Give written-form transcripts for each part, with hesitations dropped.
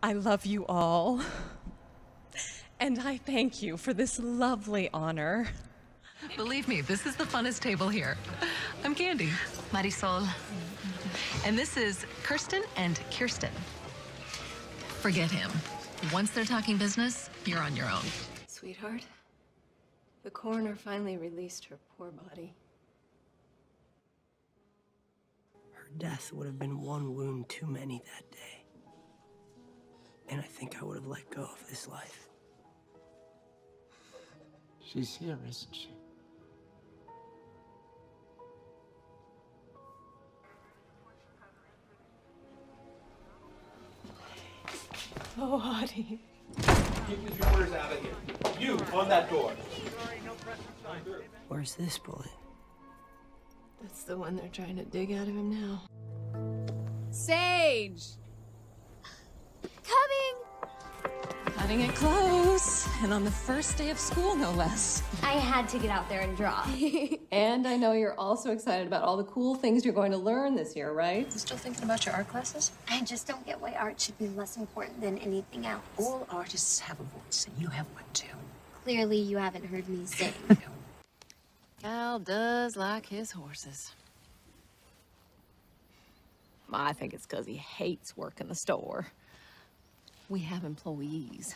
I love you all. And I thank you for this lovely honor. Believe me, this is the funnest table here. I'm Candy. Marisol. And this is Kirsten and Kirsten. Forget him. Once they're talking business, you're on your own. Sweetheart, the coroner finally released her poor body. Her death would have been one wound too many that day. And I think I would have let go of this life. She's here, isn't she? Oh, Audie. Keep these reporters out of here. You, on that door. Where's this bullet? That's the one they're trying to dig out of him now. Sage! Coming! Cutting it close. And on the first day of school, no less. I had to get out there and draw. And I know you're also excited about all the cool things you're going to learn this year, right? Still thinking about your art classes? I just don't get why art should be less important than anything else. All artists have a voice, and you have one too. Clearly, you haven't heard me sing. Cal does like his horses. I think it's because he hates working the store. We have employees.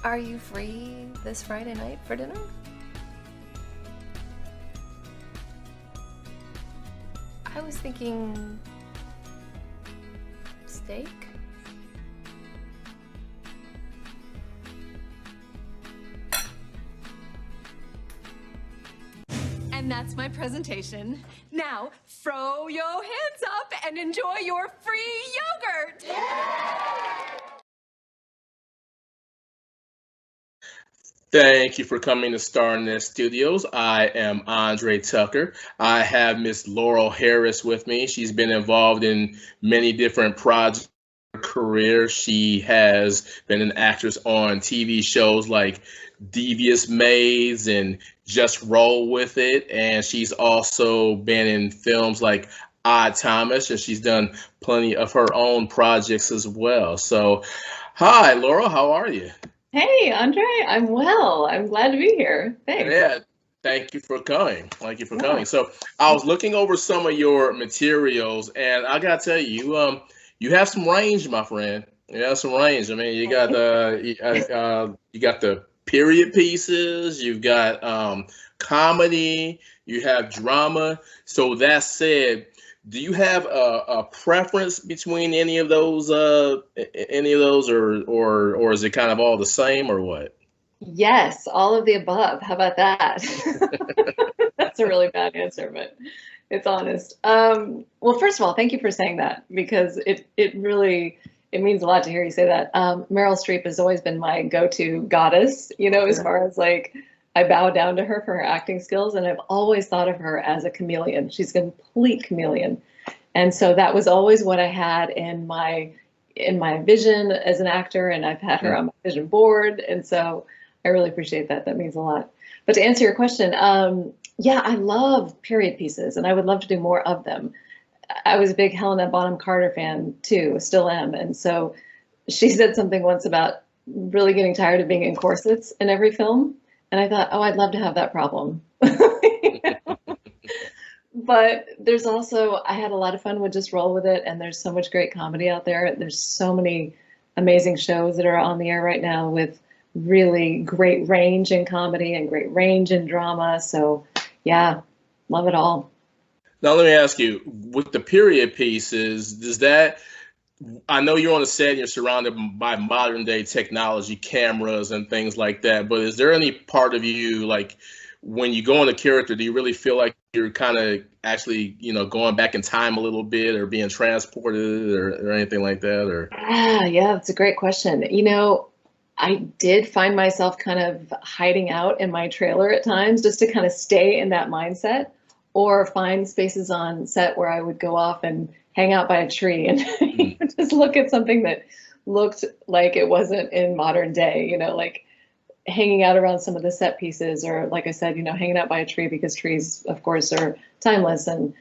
Are you free this Friday night for dinner? I was thinking steak. And that's my presentation. Now, throw your hands up and enjoy your free yogurt. Thank you for coming to StarNet Studios. I am Andre Tucker. I have Miss Laurel Harris with me. She's been involved in many different projects in her career. She has been an actress on TV shows like Devious Maids and Just Roll With It. And she's also been in films like Odd Thomas, and she's done plenty of her own projects as well. So, hi, Laurel, how are you? Hey, Andre, I'm well. I'm glad to be here. Thanks. Yeah, thank you for coming. Thank you for coming. So I was looking over some of your materials, and I gotta tell you, you have some range, my friend. You have some range. I mean, you got you got the period pieces, you've got comedy, you have drama. So that said, do you have a preference between any of those, or is it kind of all the same, or what? Yes, all of the above. How about that? That's a really bad answer, but it's honest. Well, first of all, thank you for saying that, because it really means a lot to hear you say that. Meryl Streep has always been my go-to goddess, as far as like I bow down to her for her acting skills, and I've always thought of her as a chameleon. She's a complete chameleon. And so that was always what I had in my vision as an actor, and I've had her on my vision board. And so I really appreciate that. That means a lot. But to answer your question, yeah, I love period pieces, and I would love to do more of them. I was a big Helena Bonham Carter fan too, still am. And so she said something once about really getting tired of being in corsets in every film. And I thought, oh, I'd love to have that problem. But there's also, I had a lot of fun with Just Roll With It. And there's so much great comedy out there. There's so many amazing shows that are on the air right now with really great range in comedy and great range in drama. So yeah, love it all. Now, let me ask you, with the period pieces, does that, I know you're on a set and you're surrounded by modern day technology, cameras and things like that, but is there any part of you, like when you go on a character, do you really feel like you're kind of actually, going back in time a little bit, or being transported or anything like that? Or Yeah, that's a great question. I did find myself kind of hiding out in my trailer at times just to kind of stay in that mindset, or find spaces on set where I would go off and hang out by a tree and just look at something that looked like it wasn't in modern day, like hanging out around some of the set pieces, or like I said, hanging out by a tree, because trees, of course, are timeless, and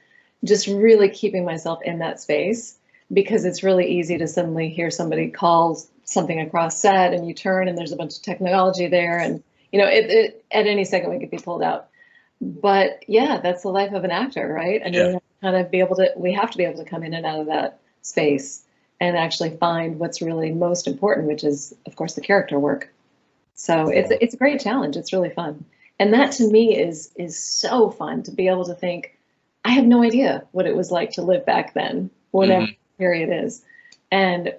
just really keeping myself in that space. because it's really easy to suddenly hear somebody call something across set and you turn and there's a bunch of technology there, and it at any second we could be pulled out. But yeah, that's the life of an actor, right? And Yeah. we have to be able to come in and out of that space and actually find what's really most important, which is, of course, the character work. So it's a great challenge. It's really fun. And that to me is so fun, to be able to think, I have no idea what it was like to live back then, whatever period is. And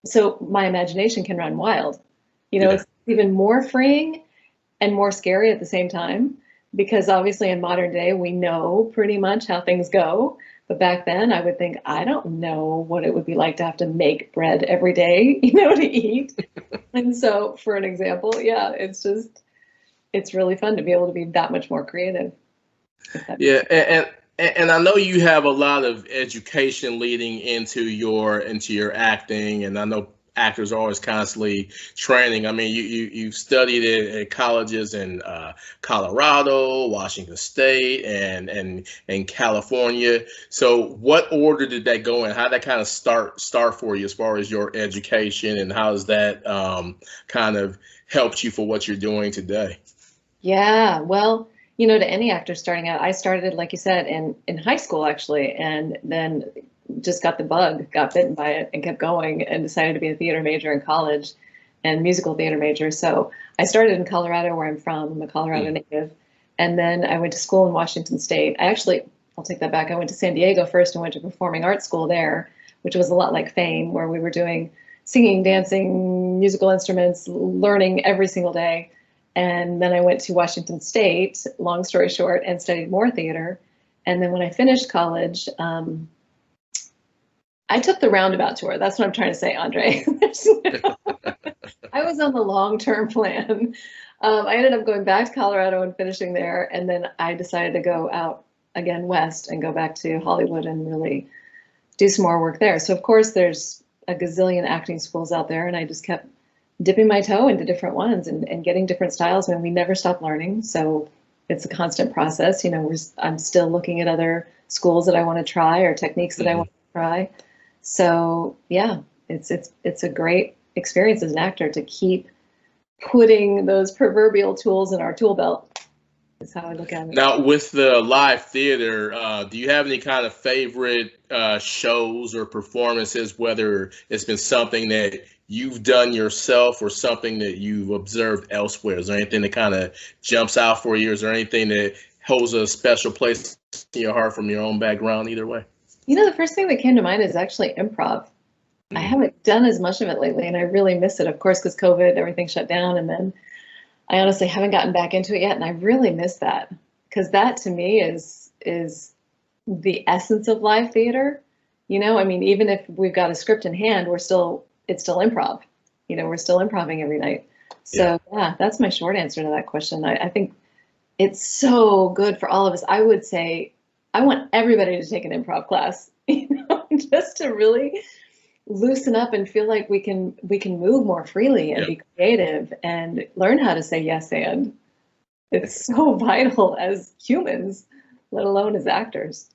so my imagination can run wild. It's even more freeing and more scary at the same time, because obviously in modern day, we know pretty much how things go. But back then I would think, I don't know what it would be like to have to make bread every day, to eat. And so for an example, yeah, it's really fun to be able to be that much more creative. Yeah, and I know you have a lot of education leading into your acting, and I know actors are always constantly training. I mean, you've studied at colleges in Colorado, Washington State, and California. So, what order did that go in? How did that kind of start for you as far as your education, and how has that kind of helped you for what you're doing today? Yeah, well, to any actor starting out, I started, like you said, in high school actually, and then just got the bug, got bitten by it, and kept going, and decided to be a theater major in college and musical theater major. So I started in Colorado, where I'm from. I'm a Colorado native. And then I went to school in Washington State. I'll take that back. I went to San Diego first and went to performing arts school there, which was a lot like Fame, where we were doing singing, dancing, musical instruments, learning every single day. And then I went to Washington State, long story short, and studied more theater. And then when I finished college, I took the roundabout tour. That's what I'm trying to say, Andre. I was on the long-term plan. I ended up going back to Colorado and finishing there. And then I decided to go out again west and go back to Hollywood and really do some more work there. So, of course, there's a gazillion acting schools out there. And I just kept dipping my toe into different ones and getting different styles. And we never stop learning. So it's a constant process. I'm still looking at other schools that I want to try, or techniques that I want to try. So yeah, it's a great experience as an actor to keep putting those proverbial tools in our tool belt. That's how I look at it. Now, with the live theater, do you have any kind of favorite shows or performances, whether it's been something that you've done yourself or something that you've observed elsewhere? Is there anything that kind of jumps out for you? Is there anything that holds a special place in your heart from your own background, either way? The first thing that came to mind is actually improv. I haven't done as much of it lately, and I really miss it, of course, because COVID, everything shut down, and then I honestly haven't gotten back into it yet, and I really miss that, because that to me is the essence of live theater. I mean, even if we've got a script in hand, it's still improv. We're still improvising every night. So yeah, that's my short answer to that question. I think it's so good for all of us. I would say I want everybody to take an improv class, just to really loosen up and feel like we can move more freely and be creative and learn how to say yes and. It's so vital as humans, let alone as actors.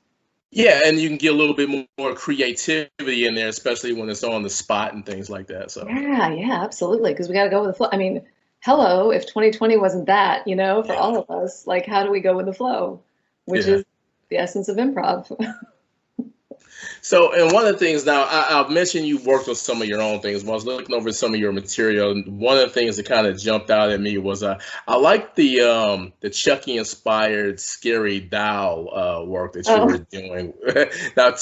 Yeah, and you can get a little bit more creativity in there, especially when it's on the spot and things like that. So yeah, absolutely, because we got to go with the flow. I mean, hello, if 2020 wasn't that, for all of us, like, how do we go with the flow, which is the essence of improv. So, and one of the things now, I've mentioned you worked on some of your own things. When I was looking over some of your material, and one of the things that kind of jumped out at me was I like the Chucky inspired scary doll work that you were doing. Now,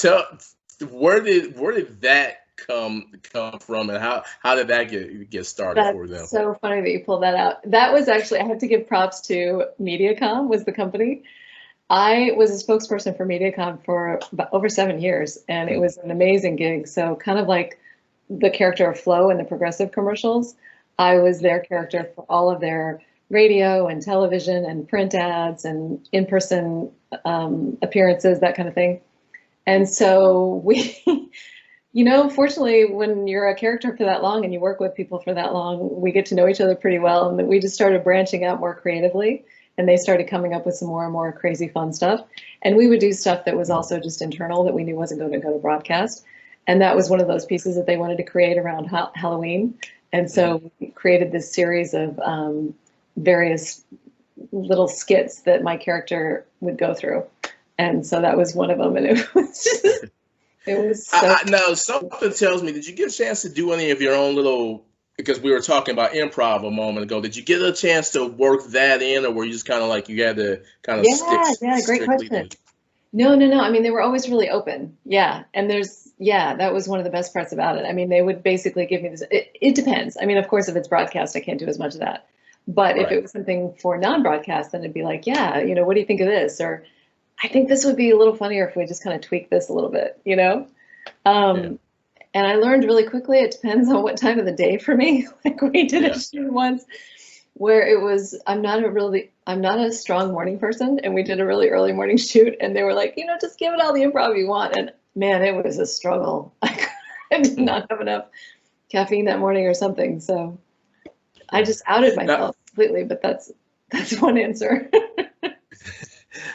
where did that come from, and how did that get started for them? That's so funny that you pulled that out. That was actually, I have to give props to MediaCom, was the company. I was a spokesperson for MediaCom for about over 7 years, and it was an amazing gig. So kind of like the character of Flo in the Progressive commercials, I was their character for all of their radio and television and print ads and in-person appearances, that kind of thing. And so we, fortunately, when you're a character for that long and you work with people for that long, we get to know each other pretty well. And we just started branching out more creatively. And they started coming up with some more and more crazy fun stuff. And we would do stuff that was also just internal that we knew wasn't going to go to broadcast. And that was one of those pieces that they wanted to create around Halloween. And so we created this series of various little skits that my character would go through. And so that was one of them. And it was just, it was so. Now, something tells me, did you get a chance to do any of your own little, because we were talking about improv a moment ago, did you get a chance to work that in, or were you just kind of like, you had to kind of Yeah, great question. No. I mean, they were always really open. Yeah. And that was one of the best parts about it. I mean, they would basically give me this, it depends. I mean, of course, if it's broadcast, I can't do as much of that. But if it was something for non-broadcast, then it'd be like, yeah, what do you think of this? Or I think this would be a little funnier if we just kind of tweak this a little bit, And I learned really quickly, it depends on what time of the day for me. Like we did a shoot once where it was, I'm not a strong morning person, and we did a really early morning shoot, and they were like, just give it all the improv you want. And man, it was a struggle. I did not have enough caffeine that morning or something. So I just outed myself completely, but that's one answer.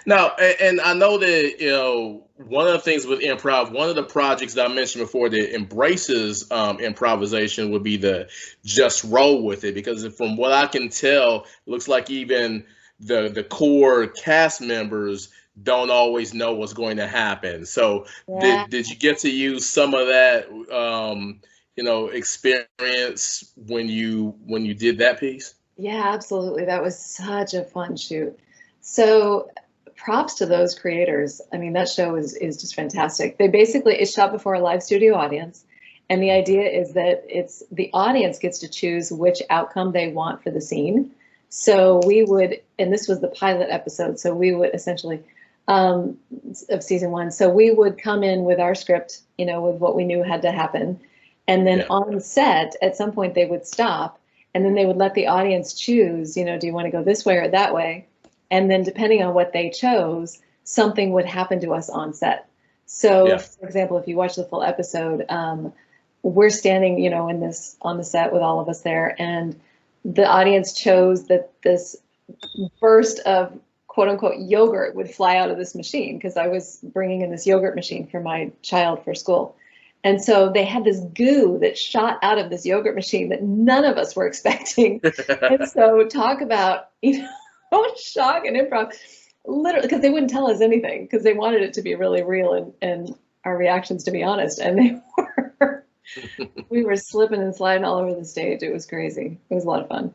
Now, and I know that, one of the things with improv, one of the projects that I mentioned before that embraces improvisation would be the Just Roll With It, because from what I can tell, it looks like even the core cast members don't always know what's going to happen. So did you get to use some of that, experience when you did that piece? Yeah, absolutely. That was such a fun shoot. So props to those creators. I mean, that show is just fantastic. It's shot before a live studio audience. And the idea is that it's the audience gets to choose which outcome they want for the scene. So we would, and this was the pilot episode, so we would essentially, of season 1. So we would come in with our script, with what we knew had to happen. And then on set, at some point they would stop, and then they would let the audience choose, do you want to go this way or that way? And then depending on what they chose, something would happen to us on set. So, for example, if you watch the full episode, we're standing, on the set with all of us there, and the audience chose that this burst of quote unquote yogurt would fly out of this machine, because I was bringing in this yogurt machine for my child for school. And so they had this goo that shot out of this yogurt machine that none of us were expecting. And so talk about, shock and improv, literally, because they wouldn't tell us anything, because they wanted it to be really real and our reactions to be honest. And they were, we were slipping and sliding all over the stage. It was crazy. It was a lot of fun.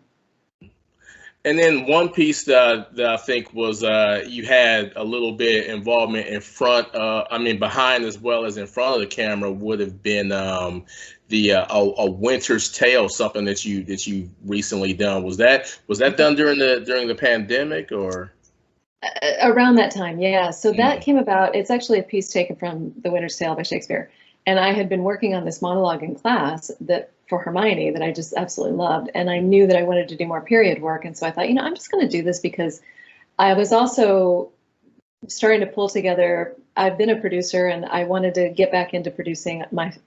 And then one piece that I think was you had a little bit involvement in behind as well as in front of the camera would have been a Winter's Tale, something that you recently done. Was that done during the pandemic or? Around that time, yeah. So that came about. It's actually a piece taken from The Winter's Tale by Shakespeare. And I had been working on this monologue in class for Hermione that I just absolutely loved. And I knew that I wanted to do more period work. And so I thought, I'm just going to do this because I was also starting to pull together. I've been a producer and I wanted to get back into producing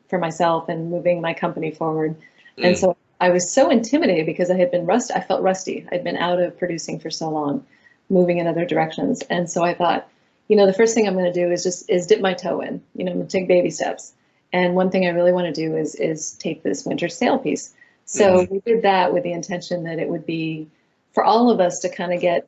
for myself and moving my company forward. And so I was so intimidated because I felt rusty. I'd been out of producing for so long, moving in other directions. And so I thought, the first thing I'm going to do is dip my toe in, I'm going to take baby steps. And one thing I really want to do is take this Winter's Tale piece. So we did that with the intention that it would be for all of us to kind of get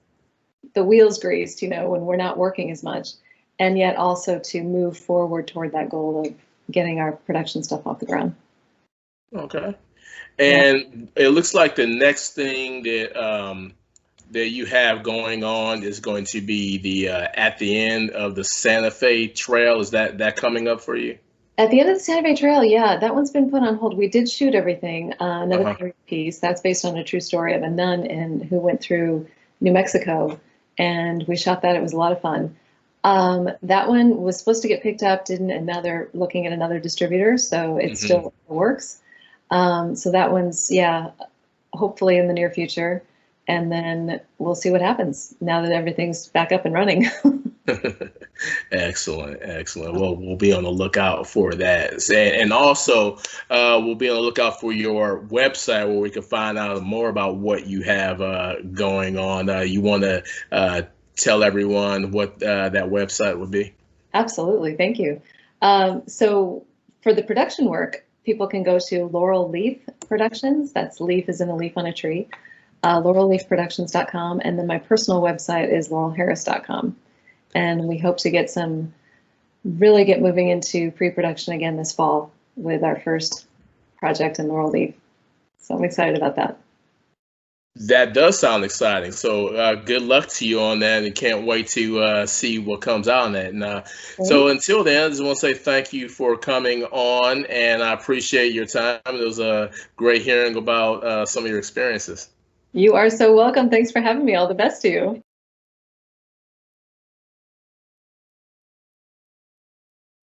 the wheels greased, when we're not working as much, and yet also to move forward toward that goal of getting our production stuff off the ground. Okay. And it looks like the next thing that you have going on is going to be the at the end of the Santa Fe Trail. Is that coming up for you? At the end of the Santa Fe Trail, yeah, that one's been put on hold. We did shoot everything. Another piece that's based on a true story of a nun who went through New Mexico, and we shot that. It was a lot of fun. That one was supposed to get picked up, didn't, and now they're looking at another distributor, so it still works. So that one's, hopefully in the near future, and then we'll see what happens now that everything's back up and running. Excellent. Well, we'll be on the lookout for that. And also, we'll be on the lookout for your website where we can find out more about what you have going on. You want to tell everyone what that website would be? Absolutely. Thank you. So For the production work, people can go to Laurel Leaf Productions. That's leaf as in a leaf on a tree. LaurelLeafProductions.com. And then my personal website is laurelharris.com. And we hope to really get moving into pre-production again this fall with our first project in Laurel Leaf. So I'm excited about that. That does sound exciting. So good luck to you on that, and can't wait to see what comes out on that. And so until then, I just want to say thank you for coming on, and I appreciate your time. It was great hearing about some of your experiences. You are so welcome. Thanks for having me. All the best to you.